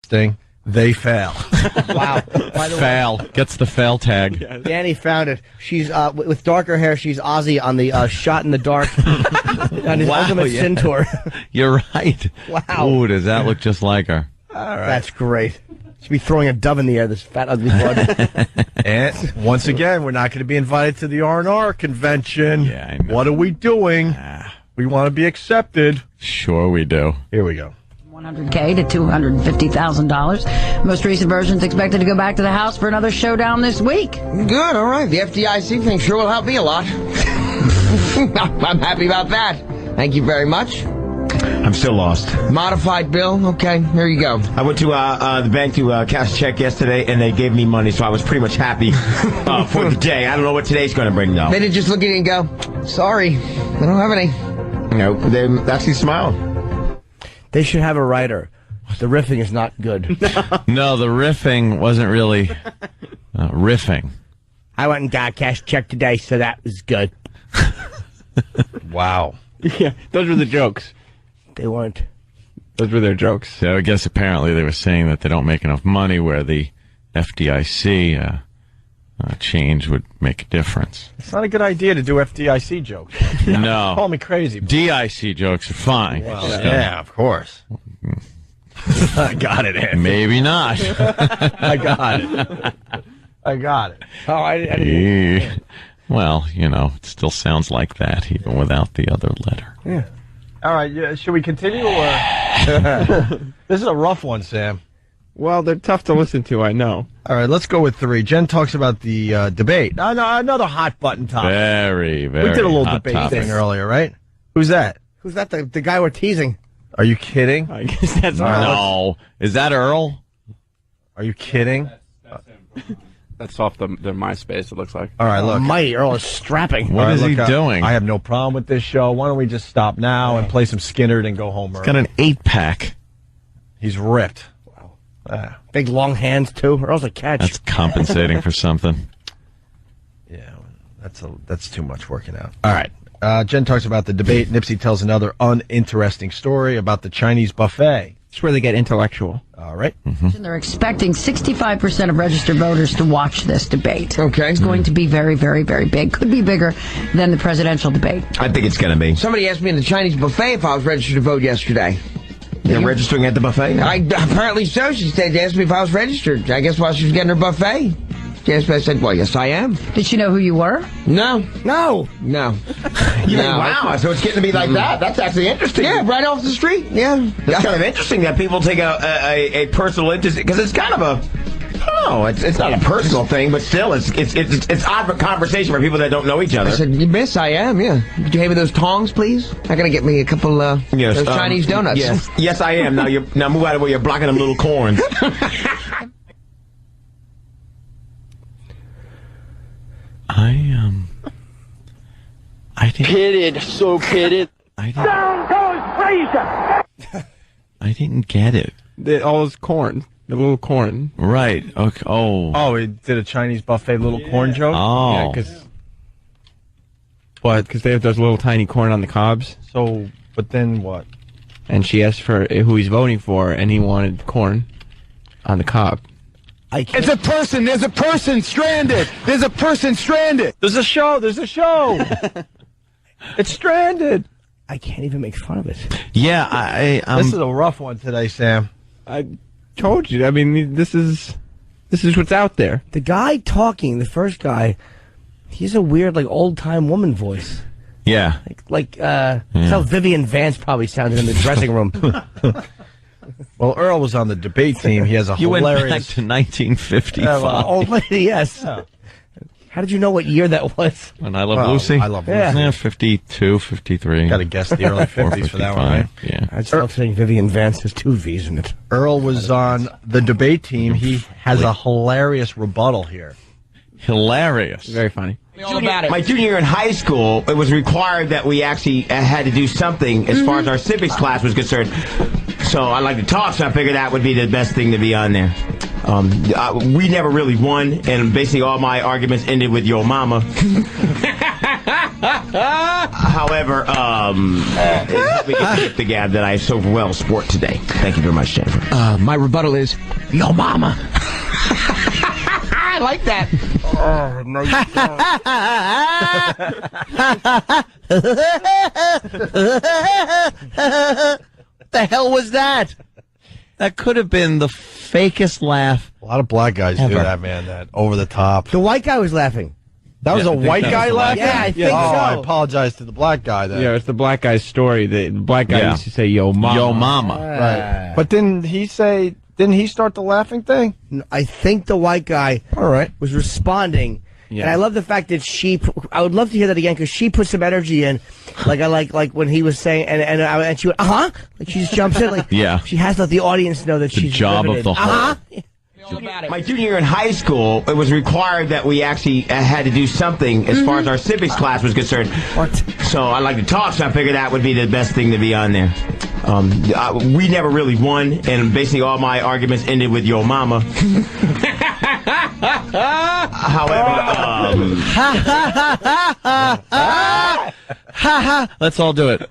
thing. They fail. Wow. By the Fail. Gets the fail tag. way, Danny found it. She's with darker hair. She's Ozzy on the Shot in the Dark on his Ultimate Sin tour. You're right. Wow. Ooh, does that look just like her? All right. That's great. She'd be throwing a dove in the air, this fat, ugly bud. And once again, we're not going to be invited to the R&R convention. Yeah, I know. What are we doing? We want to be accepted. Sure we do. Here we go. $100K to $250,000. Most recent version's expected to go back to the House for another showdown this week. Good, all right. The FDIC thing sure will help me a lot. I'm happy about that. Thank you very much. I'm still lost. Modified bill? Okay, here you go. I went to the bank to cash a check yesterday, and they gave me money, so I was pretty much happy for the day. I don't know what today's going to bring, though. They didn't just look at you and go, sorry, I don't have any. No, they actually smiled. They should have a writer. The riffing is not good. No, the riffing wasn't really riffing. I went and got a cash check today, so that was good. Wow. Yeah, those were the jokes. They weren't. Those were their jokes. So I guess apparently they were saying that they don't make enough money where the FDIC change would make a difference. It's not a good idea to do FDIC jokes. No. Call me crazy. DIC jokes are fine. Well, yeah, of course. I got it, Andy. Maybe not. I got it. I got it. Oh, I didn't. Well, you know, it still sounds like that, even without the other letter. Yeah. All right, should we continue? Or this is a rough one, Sam. Well, they're tough to listen to, I know. All right, let's go with 3. Jen talks about the debate. No, another hot button topic. Very, very We did a little hot debate topic. thing earlier, right? Who's that? Who's that? The guy we're teasing. Are you kidding? I guess that's No. Is that Earl? Are you kidding? That's off the MySpace, it looks like. All right, look. Mighty Earl is strapping. What All right, is he look, doing? I have no problem with this show. Why don't we just stop now and play some Skinner and go home early? Got an 8-pack. He's ripped. Big long hands, too. Earl's a catch. That's compensating for something. Yeah, that's too much working out. All right. Jen talks about the debate. Nipsey tells another uninteresting story about the Chinese buffet. It's where they get intellectual. All right. They're expecting 65% of registered voters to watch this debate. Okay. It's going to be very, very, very big. Could be bigger than the presidential debate. I think it's going to be. Somebody asked me in the Chinese buffet if I was registered to vote yesterday. They're registering at the buffet? Apparently so. She asked me if I was registered. I guess while she was getting her buffet. She asked me, I said, well, yes, I am. Did she know who you were? No. No. No. Wow, so it's getting to be like that? That's actually interesting. Yeah, right off the street. Yeah. It's kind of interesting that people take a personal interest, because it's kind of a, oh, it's not a personal thing, but still, it's odd for conversation for people that don't know each other. I said, miss, I am, yeah. Could you hand me those tongs, please? I'm going to get me a couple those Chinese donuts. Yes, I am. Now move out of where you're blocking them little corns. I didn't. Pitted, so pitted. I didn't get it. All those corn. The little corn. Right. Okay. Oh. He did a Chinese buffet little corn joke? Oh. Yeah, because they have those little tiny corn on the cobs. So, but then what? And she asked for who he's voting for, and he wanted corn on the cob. It's a person. There's a person stranded. There's a person stranded. There's a show. It's stranded. I can't even make fun of it. Yeah, this is a rough one today, Sam. I told you. I mean, this is what's out there. The guy talking, the first guy, he's a weird, like, old-time woman voice. Yeah. That's how Vivian Vance probably sounded in the dressing room. Well, Earl was on the debate team. He has a You hilarious... went back to 1955. Old lady, yes. How did you know what year that was? When I Love Lucy? I Love Lucy. Yeah, 52, 53. Got to guess the early 50s for that one, right? Yeah. I'd still saying Vivian Vance has 2 V's in it. Earl was on the debate team. He has a hilarious rebuttal here. Hilarious. Very funny. My junior year in high school, it was required that we actually had to do something as far as our civics class was concerned. So I like to talk, so I figured that would be the best thing to be on there. We never really won, and basically all my arguments ended with your mama. However, we can skip the gab that I so well sport today. Thank you very much, Jennifer. My rebuttal is, yo mama. I like that. Oh, no, you What the hell was that? That could have been the fakest laugh. A lot of black guys do Ever. that, man. That over the top. The white guy was laughing. That was Yeah, a I think white that guy was the laughing? white guy. Yeah, I think oh, so. I apologize to the black guy then. Yeah, it's the black guy's story. The black guy Yeah. used to say, yo, mama. Yo, mama. Right. But didn't he start the laughing thing? I think the white guy All right. was responding. Yeah. And I love the fact that I would love to hear that again because she put some energy in, like I like when he was saying, and she went, like she just jumps in, like Yeah. she has to let the audience know that she's job of riveted. the whole. My junior year in high school, it was required that we actually had to do something as far as our civics class was concerned. What? So I like to talk, so I figured that would be the best thing to be on there. We never really won, and basically all my arguments ended with yo mama. However, Let's all do it.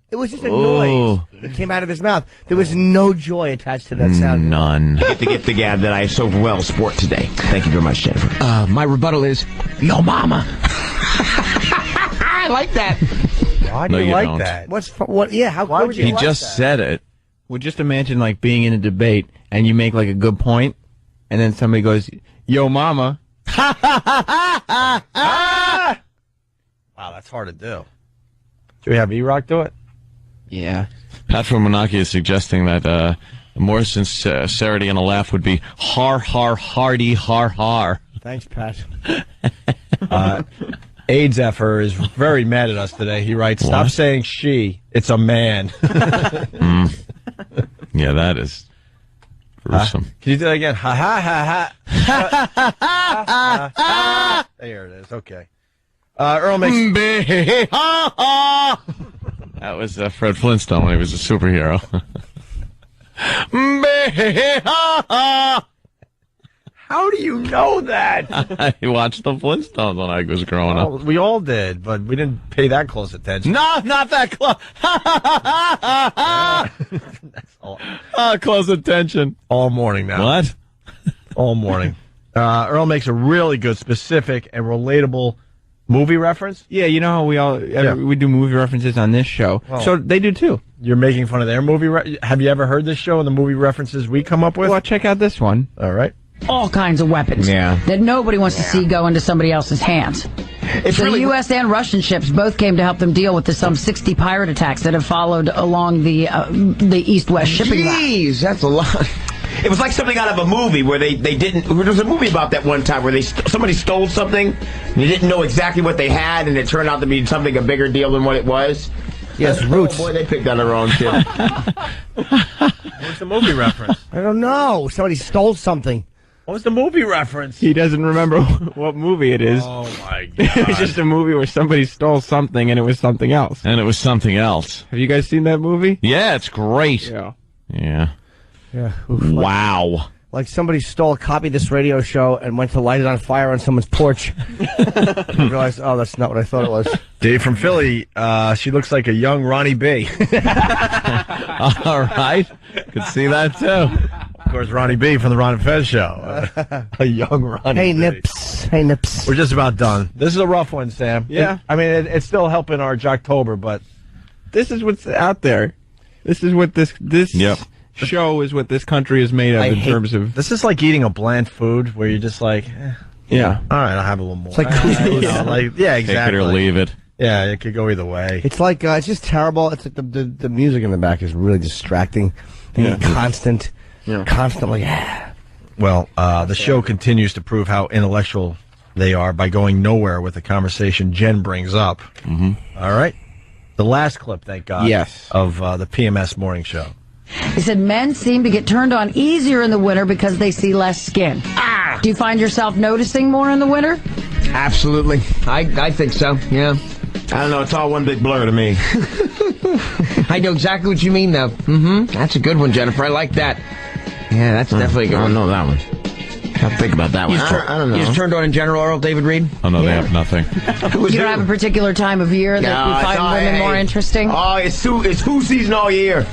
It was just a noise that came out of his mouth. There was no joy attached to that sound. None. to get the gab that I so well sport today. Thank you very much, Jennifer. My rebuttal is, yo mama. I like that. Why do No, you you like don't. that? What? Yeah, how Why could would you? He like just that? said it. Well, just imagine like being in a debate and you make like a good point, and then somebody goes, "Yo, mama." Wow, that's hard to do. Should we have E-Rock do it? Yeah. Pat from Monarchy is suggesting that more sincerity and a laugh would be har, har, hardy, har, har. Thanks, Pat. AIDS effer is very mad at us today. He writes, "Stop What? saying she. It's a man." Yeah, that is gruesome. Can you do that again? Ha ha ha ha. There it is. Okay. Earl makes. That was Fred Flintstone when he was a superhero. How do you know that? I watched the Flintstones when I was growing up. Oh, we all did, but we didn't pay that close attention. No, not that close. Close attention. All morning now. What? All morning. Earl makes a really good, specific, and relatable movie reference. Yeah, you know how we do movie references on this show, so they do too. You're making fun of their movie. Have you ever heard this show and the movie references we come up with? Well, check out this one. All right. All kinds of weapons that nobody wants to see go into somebody else's hands. It's The really U.S. and Russian ships both came to help them deal with the some 60 pirate attacks that have followed along the east-west shipping route. Jeez, that's a lot. It was like something out of a movie where they didn't. There was a movie about that one time where somebody stole something and they didn't know exactly what they had, and it turned out to be something a bigger deal than what it was. Yes, Roots. Oh boy, they picked on their own shit. What's the movie reference? I don't know. Somebody stole something. What was the movie reference? He doesn't remember what movie it is. Oh my It was god! just a movie where somebody stole something and it was something else. And it was something else. Have you guys seen that movie? Yeah, it's great. Yeah. Yeah. Yeah. Oof, Wow. Like somebody stole a copy of this radio show and went to light it on fire on someone's porch. And realized, oh, that's not what I thought it was. Dave from Philly. She looks like a young Ronnie B. All right. Could see that too. Of course, Ronnie B from the Ron and Fez show. A young Ronnie. Hey, B. Nips. Hey, Nips. We're just about done. This is a rough one, Sam. Yeah. I mean, it's still helping our Jocktober, but This is what's out there. This is what this Yep. show is what this country is made of in terms of. this is like eating a bland food where you're just like, Yeah. all right, I'll have a little more. It's like yeah, Take exactly. it or leave it. Yeah, it could go either way. It's like it's just terrible. It's like the music in the back is really distracting. Yeah. Constantly. Well, the show continues to prove how intellectual they are by going nowhere with the conversation Jen brings up. Mm-hmm. All right. The last clip, thank God, Yes. of the PMS morning show. He said men seem to get turned on easier in the winter because they see less skin. Do you find yourself noticing more in the winter? Absolutely. I think so, yeah. I don't know. It's all one big blur to me. I know exactly what you mean, though. Mm-hmm. That's a good one, Jennifer. I like that. Yeah, that's definitely a good I one. don't know that one. I'll think about that one. I don't know. You just turned on in general, Earl, David Reed? Oh, no, they have nothing. You don't have a particular time of year that you find women more interesting? Oh, it's who season all year.